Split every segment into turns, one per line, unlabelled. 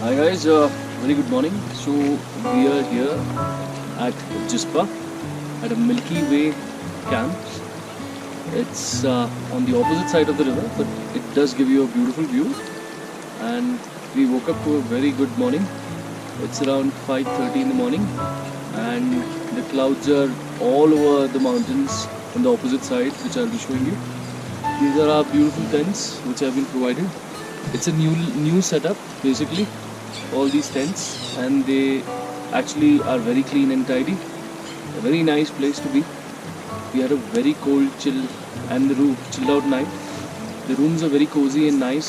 Hi guys, very good morning. So we are here at Jispa at a Milky Way camp. It's on the opposite side of the river, but it does give you a beautiful view. And we woke up to a very good morning. It's around 5:30 in the morning, and the clouds are all over the mountains on the opposite side, which I'll be showing you. These are our beautiful tents which have been provided. It's a new setup basically. All these tents, and they actually are very clean and tidy. A very nice place to be. We had a very cold, chill and chilled out night. The rooms are very cozy and nice.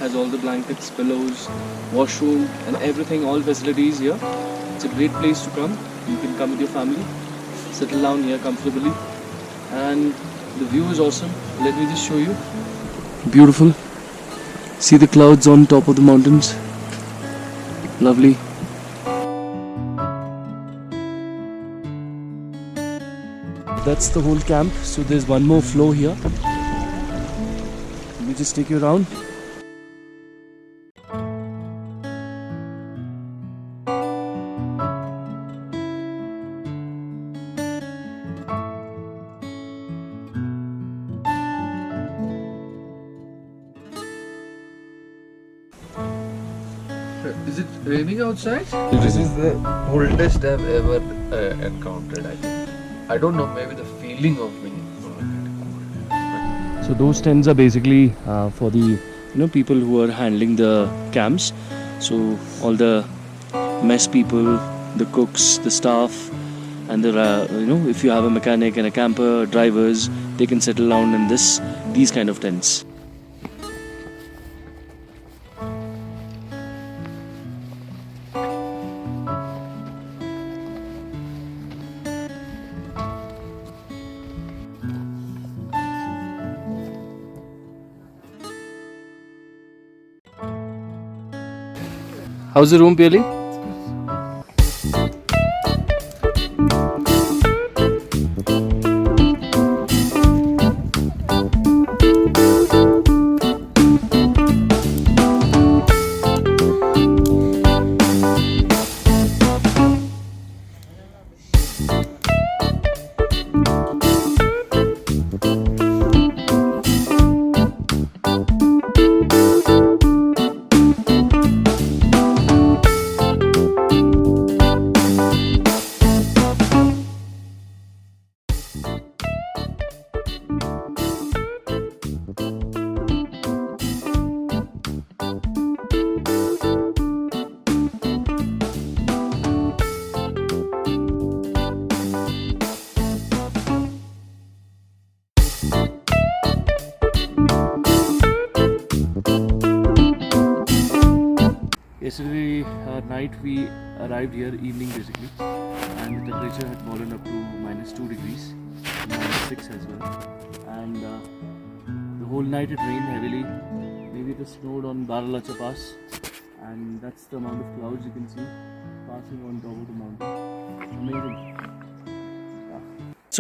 Has all the blankets, pillows, washroom and everything, all facilities here. It's a great place to come. You can come with your family, settle down here comfortably, and the view is awesome. Let me just show you. Beautiful. See the clouds on top of the mountains. Lovely. That's the whole camp. So there's one more floor here. Let me just take you around.
Is it raining outside?
This is the coldest I've ever encountered, I think. I don't know, maybe the feeling of being cold.
So those tents are basically for the people who are handling the camps. So all the mess people, the cooks, the staff, and the if you have a mechanic and a camper, drivers, they can settle down in these kind of tents. How's the room, Piali? Yesterday night we arrived here, evening basically, and the temperature had fallen up to -2 degrees, -6 as well, and the whole night it rained heavily. Maybe it snowed on barren pass, and that's the amount of clouds you can see passing on top of the mountain. Amazing. Yeah.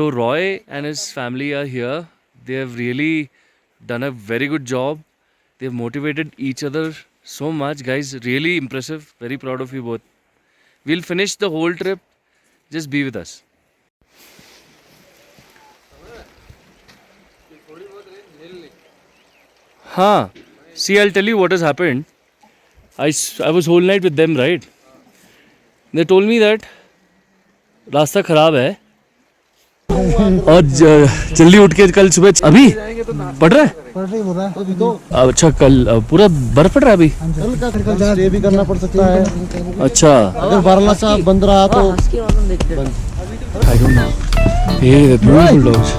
So Roy and his family are here. They have really done a very good job. They have motivated each other so much, guys. Really impressive. Very proud of you both. We'll finish the whole trip. Just be with us. See, I'll tell you what has happened. I was whole night with them, right? They told me that रास्ता खराब है और जल्दी उठ के कल सुबह अभी पड़ रहा है। अच्छा, कल पूरा बर्फ पड़ रहा है अभी।
कल स्टे भी करना पड़ सकता है।
अच्छा,
अगर बारालाचा बंद रहा तो
I don't know. Hey, the beautiful dogs.